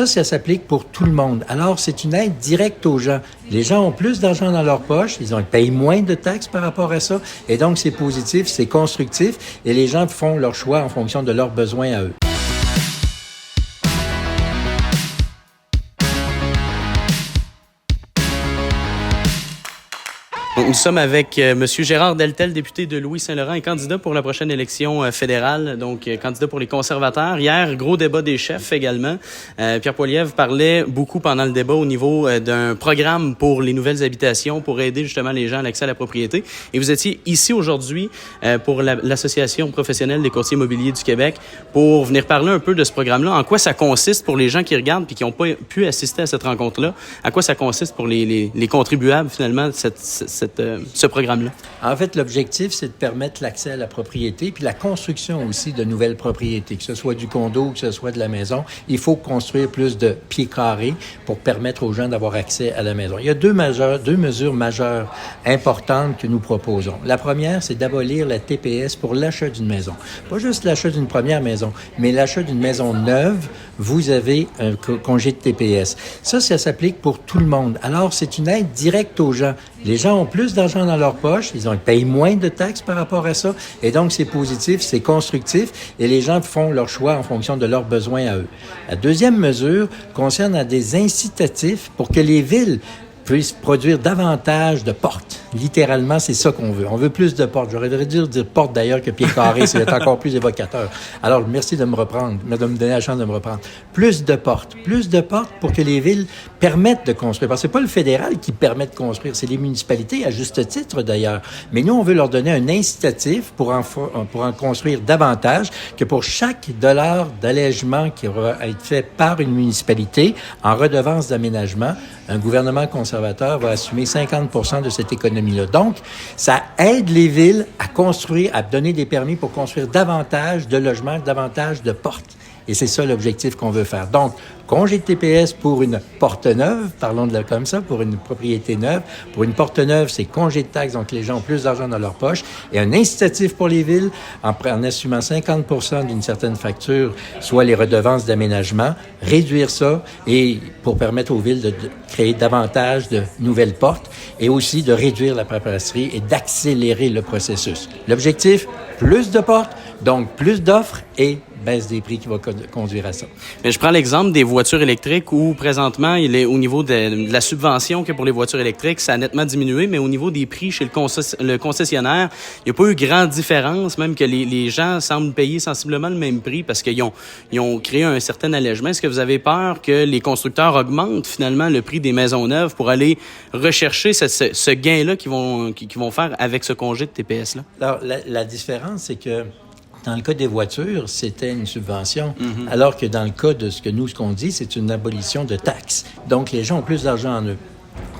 Ça s'applique pour tout le monde. Alors, c'est une aide directe aux gens. Les gens ont plus d'argent dans leur poche, ils payent moins de taxes par rapport à ça, et donc c'est positif, c'est constructif, et les gens font leur choix en fonction de leurs besoins à eux. Nous sommes avec M. Gérard Deltel, député de Louis-Saint-Laurent et candidat pour la prochaine élection fédérale, donc candidat pour les conservateurs. Hier, gros débat des chefs également. Pierre Poilievre parlait beaucoup pendant le débat au niveau d'un programme pour les nouvelles habitations pour aider justement les gens à l'accès à la propriété. Et vous étiez ici aujourd'hui pour l'Association professionnelle des courtiers immobiliers du Québec pour venir parler un peu de ce programme-là. En quoi ça consiste pour les gens qui regardent et qui n'ont pas pu assister à cette rencontre-là? À quoi ça consiste pour les contribuables finalement ce programme-là? En fait, l'objectif, c'est de permettre l'accès à la propriété puis la construction aussi de nouvelles propriétés, que ce soit du condo ou que ce soit de la maison. Il faut construire plus de pieds carrés pour permettre aux gens d'avoir accès à la maison. Il y a deux mesures majeures importantes que nous proposons. La première, c'est d'abolir la TPS pour l'achat d'une maison. Pas juste l'achat d'une première maison, mais l'achat d'une maison neuve, vous avez un congé de TPS. Ça s'applique pour tout le monde. Alors, c'est une aide directe aux gens. Les gens ont plus d'argent dans leur poche, ils payent moins de taxes par rapport à ça, et donc c'est positif, c'est constructif, et les gens font leur choix en fonction de leurs besoins à eux. La deuxième mesure concerne des incitatifs pour que les villes puissent produire davantage de portes. Littéralement, c'est ça qu'on veut. On veut plus de portes. J'aurais dû dire portes d'ailleurs que pieds carrés, c'est encore plus évocateur. Alors, merci de me donner la chance de me reprendre. Plus de portes pour que les villes permettent de construire. Parce que c'est pas le fédéral qui permet de construire, c'est les municipalités, à juste titre d'ailleurs. Mais nous, on veut leur donner un incitatif pour en construire davantage, que pour chaque dollar d'allègement qui va être fait par une municipalité en redevance d'aménagement, un gouvernement conservateur va assumer 50% de cette économie-là. Donc, ça aide les villes à construire, à donner des permis pour construire davantage de logements, davantage de portes. Et c'est ça l'objectif qu'on veut faire. Donc, congé de TPS pour une porte neuve, parlons de là comme ça, pour une propriété neuve. Pour une porte neuve, c'est congé de taxes, donc les gens ont plus d'argent dans leur poche. Et un incitatif pour les villes, en assumant 50% d'une certaine facture, soit les redevances d'aménagement, réduire ça et pour permettre aux villes de créer davantage de nouvelles portes et aussi de réduire la paperasserie et d'accélérer le processus. L'objectif, plus de portes, donc plus d'offres et baisse des prix qui va conduire à ça. Mais je prends l'exemple des voitures électriques où présentement, il est au niveau de la subvention que pour les voitures électriques, ça a nettement diminué, mais au niveau des prix chez le concessionnaire, il n'y a pas eu grande différence, même que les gens semblent payer sensiblement le même prix parce qu'ils ont créé un certain allègement. Est-ce que vous avez peur que les constructeurs augmentent finalement le prix des maisons neuves pour aller rechercher ce gain-là qu'ils vont faire avec ce congé de TPS-là? Alors, la différence, c'est que dans le cas des voitures, c'était une subvention, alors que dans le cas de ce qu'on dit, c'est une abolition de taxes. Donc, les gens ont plus d'argent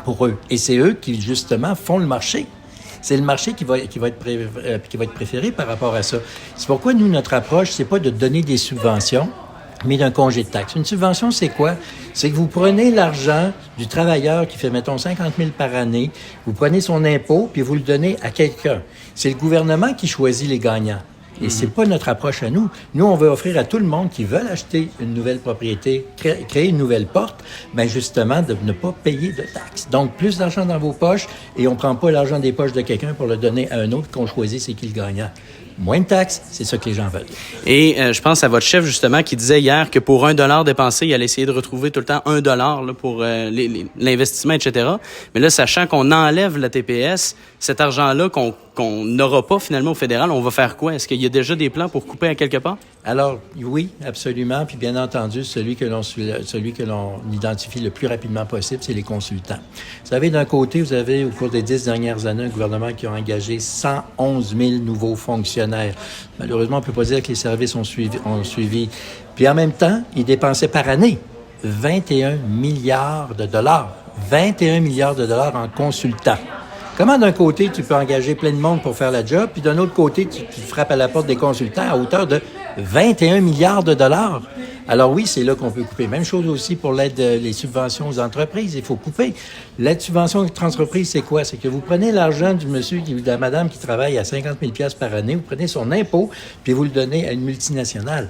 pour eux. Et c'est eux qui, justement, font le marché. C'est le marché qui va être préféré par rapport à ça. C'est pourquoi, nous, notre approche, c'est pas de donner des subventions, mais d'un congé de taxes. Une subvention, c'est quoi? C'est que vous prenez l'argent du travailleur qui fait, mettons, 50 000 par année, vous prenez son impôt, puis vous le donnez à quelqu'un. C'est le gouvernement qui choisit les gagnants. Et c'est pas notre approche à nous. Nous, on veut offrir à tout le monde qui veut acheter une nouvelle propriété, créer une nouvelle porte, ben justement, de ne pas payer de taxes. Donc, plus d'argent dans vos poches et on prend pas l'argent des poches de quelqu'un pour le donner à un autre qu'on choisit, c'est qui le gagnant. Moins de taxes, c'est ça que les gens veulent. Et je pense à votre chef, justement, qui disait hier que pour $1 dépensé, il allait essayer de retrouver tout le temps $1 là, pour l'investissement, etc. Mais là, sachant qu'on enlève la TPS, cet argent-là qu'on n'aura pas finalement au fédéral, on va faire quoi? Est-ce qu'il y a déjà des plans pour couper à quelque part? Alors, oui, absolument. Puis bien entendu, celui que l'on identifie le plus rapidement possible, c'est les consultants. Vous savez, d'un côté, vous avez, au cours des 10 dernières années, un gouvernement qui a engagé 111 000 nouveaux fonctionnaires. Malheureusement, on ne peut pas dire que les services ont suivi. Puis en même temps, ils dépensaient par année 21 milliards de dollars. 21 milliards de dollars en consultants. Comment d'un côté, tu peux engager plein de monde pour faire la job, puis d'un autre côté, tu frappes à la porte des consultants à hauteur de 21 milliards de dollars? Alors oui, c'est là qu'on peut couper. Même chose aussi pour les subventions aux entreprises, il faut couper. L'aide subvention aux entreprises, c'est quoi? C'est que vous prenez l'argent du monsieur ou de la madame qui travaille à 50 000 $ par année, vous prenez son impôt, puis vous le donnez à une multinationale.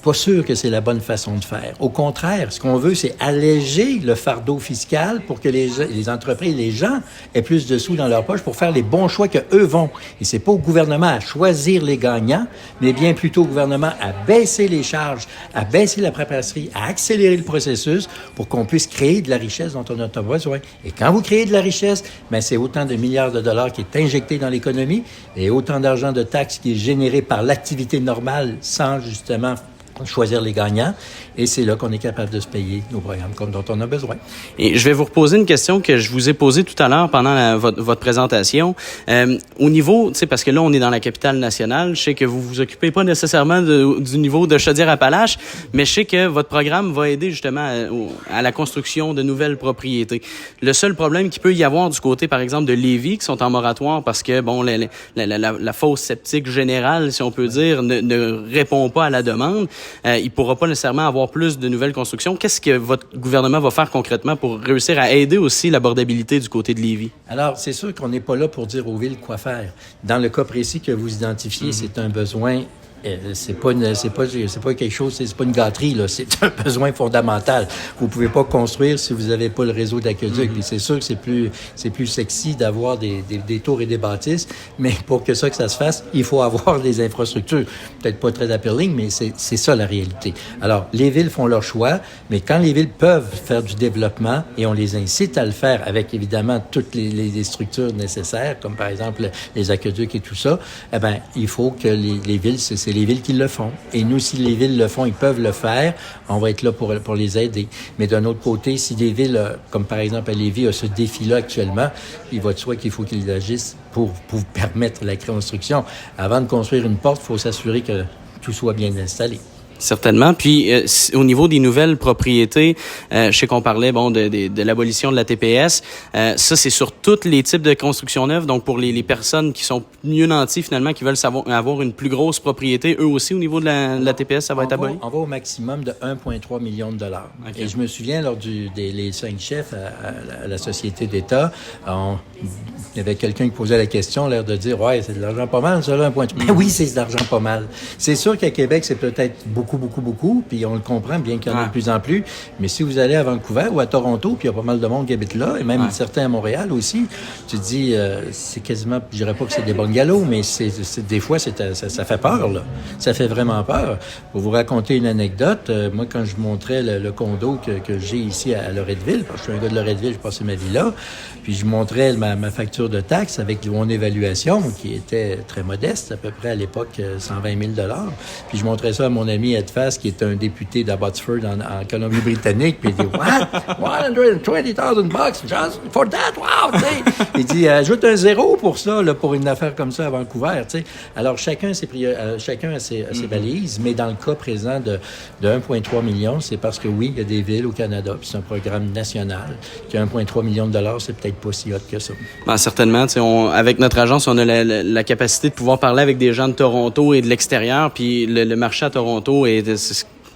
pas sûr que c'est la bonne façon de faire. Au contraire, ce qu'on veut, c'est alléger le fardeau fiscal pour que les entreprises, les gens aient plus de sous dans leur poche pour faire les bons choix que eux vont. Et c'est pas au gouvernement à choisir les gagnants, mais bien plutôt au gouvernement à baisser les charges, à baisser la paperasserie, à accélérer le processus pour qu'on puisse créer de la richesse dont on a besoin. Et quand vous créez de la richesse, ben c'est autant de milliards de dollars qui est injecté dans l'économie et autant d'argent de taxes qui est généré par l'activité normale sans justement choisir les gagnants. Et c'est là qu'on est capable de se payer nos programmes comme dont on a besoin. Et je vais vous reposer une question que je vous ai posée tout à l'heure pendant votre présentation. Au niveau, tu sais, parce que là, on est dans la capitale nationale, je sais que vous vous occupez pas nécessairement du niveau de Chaudière-Appalaches, mais je sais que votre programme va aider justement à la construction de nouvelles propriétés. Le seul problème qu'il peut y avoir du côté, par exemple, de Lévis, qui sont en moratoire parce que, bon, la fosse septique générale, si on peut dire, ne répond pas à la demande. Il pourra pas nécessairement avoir plus de nouvelles constructions. Qu'est-ce que votre gouvernement va faire concrètement pour réussir à aider aussi l'abordabilité du côté de Lévis? Alors, c'est sûr qu'on n'est pas là pour dire aux villes quoi faire. Dans le cas précis que vous identifiez, c'est un besoin. C'est pas quelque chose, c'est pas une gâterie, là. C'est un besoin fondamental. Vous pouvez pas construire si vous avez pas le réseau d'aqueduc. Puis c'est sûr que c'est plus sexy d'avoir des tours et des bâtisses, mais pour que ça se fasse, il faut avoir des infrastructures. Peut-être pas très appealing, mais c'est ça la réalité. Alors, les villes font leur choix, mais quand les villes peuvent faire du développement et on les incite à le faire avec évidemment toutes les structures nécessaires, comme par exemple les aqueducs et tout ça, eh ben, il faut que les villes, c'est les villes qui le font. Et nous, si les villes le font, ils peuvent le faire, on va être là pour les aider. Mais d'un autre côté, si des villes, comme par exemple à Lévis, a ce défi-là actuellement, il va de soi qu'il faut qu'ils agissent pour permettre la construction. Avant de construire une porte, il faut s'assurer que tout soit bien installé. Certainement. Puis, au niveau des nouvelles propriétés, je sais qu'on parlait de l'abolition de la TPS. Ça, c'est sur tous les types de constructions neuves. Donc, pour les personnes qui sont mieux nanties, finalement, qui veulent avoir une plus grosse propriété, eux aussi, au niveau de la TPS, ça va être aboli? On va au maximum de 1,3 million de dollars. Okay. Et je me souviens, lors les 5 chefs à la Société d'État, il y avait quelqu'un qui posait la question, l'air de dire « Ouais, c'est de l'argent pas mal, ça, là, 1,3 ». Mais oui, c'est de l'argent pas mal. C'est sûr qu'à Québec, c'est peut-être beaucoup, puis on le comprend, bien qu'il y en ait de plus en plus. Mais si vous allez à Vancouver ou à Toronto, puis il y a pas mal de monde qui habite là, et même certains à Montréal aussi, tu te dis, c'est quasiment, je dirais pas que c'est des bungalows, mais des fois, ça fait peur, là. Ça fait vraiment peur. Pour vous raconter une anecdote, moi, quand je montrais le condo que j'ai ici à Loretteville, parce que je suis un gars de Loretteville, je passais ma vie là, puis je montrais ma facture de taxes avec mon évaluation, qui était très modeste, à peu près à l'époque 120 000 $. Puis je montrais ça à mon ami Ed Fass, qui est un député d'Abbotsford en Colombie-Britannique, puis il dit « What? $120,000 just for that? Wow! » Il dit « Ajoute un zéro pour ça, là, pour une affaire comme ça à Vancouver. » Alors, chacun a ses balises, mais dans le cas présent de 1,3 million, c'est parce que oui, il y a des villes au Canada, puis c'est un programme national, qui a 1,3 million de dollars, c'est peut-être pas si hot que ça. Ben, certainement. Avec notre agence, on a la capacité de pouvoir parler avec des gens de Toronto et de l'extérieur, puis le marché à Toronto est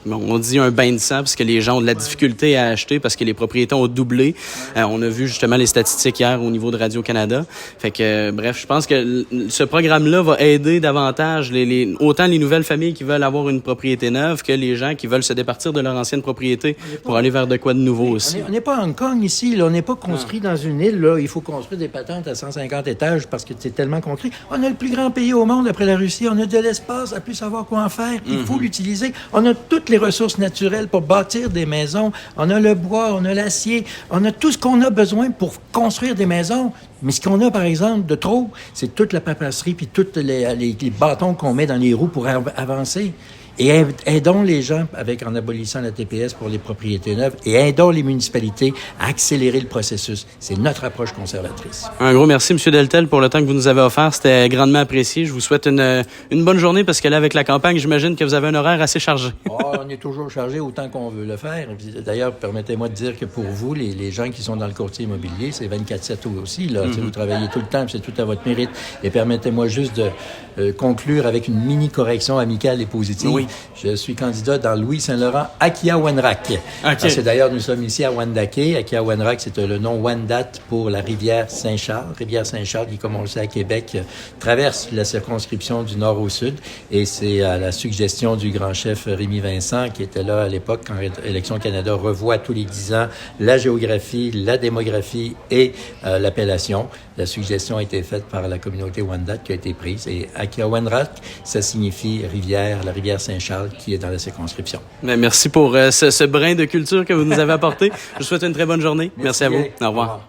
on dit un bain de sang parce que les gens ont de la difficulté à acheter parce que les propriétés ont doublé. On a vu justement les statistiques hier au niveau de Radio-Canada. Fait que, bref, je pense que ce programme-là va aider davantage autant les nouvelles familles qui veulent avoir une propriété neuve que les gens qui veulent se départir de leur ancienne propriété pour aller vers de quoi de nouveau aussi. On n'est pas à Hong Kong ici, là. On n'est pas construit dans une île, là. Il faut construire des patentes à 150 étages parce que c'est tellement construit. On a le plus grand pays au monde après la Russie. On a de l'espace à plus savoir quoi en faire. Il faut l'utiliser. On a toutes les ressources naturelles pour bâtir des maisons. On a le bois, on a l'acier, on a tout ce qu'on a besoin pour construire des maisons. Mais ce qu'on a, par exemple, de trop, c'est toute la paperasserie puis tous les bâtons qu'on met dans les roues pour avancer. Et aidons les gens en abolissant la TPS pour les propriétés neuves et aidons les municipalités à accélérer le processus. C'est notre approche conservatrice. Un gros merci, M. Deltel, pour le temps que vous nous avez offert. C'était grandement apprécié. Je vous souhaite une bonne journée parce que là, avec la campagne, j'imagine que vous avez un horaire assez chargé. On est toujours chargé autant qu'on veut le faire. D'ailleurs, permettez-moi de dire que pour vous, les gens qui sont dans le courtier immobilier, c'est 24/7 aussi. Là. Vous travaillez tout le temps, c'est tout à votre mérite. Et permettez-moi juste de conclure avec une mini-correction amicale et positive. Oui. je suis candidat dans Louis-Saint-Laurent, Akia-Wenrac. Parce que d'ailleurs, nous sommes ici à Wendake. Akia-Wenrac, c'est le nom Wendat pour la rivière Saint-Charles. Rivière Saint-Charles qui, comme on le sait à Québec, traverse la circonscription du nord au sud. Et c'est à la suggestion du grand chef Rémi Vincent, qui était là à l'époque quand Élections Canada revoit tous les 10 ans la géographie, la démographie et l'appellation. La suggestion a été faite par la communauté Wendat qui a été prise. Et Akia-Wenrac, ça signifie rivière, la rivière Saint-Charles qui est dans la circonscription. Merci pour ce brin de culture que vous nous avez apporté. Je vous souhaite une très bonne journée. Merci à vous. Au revoir.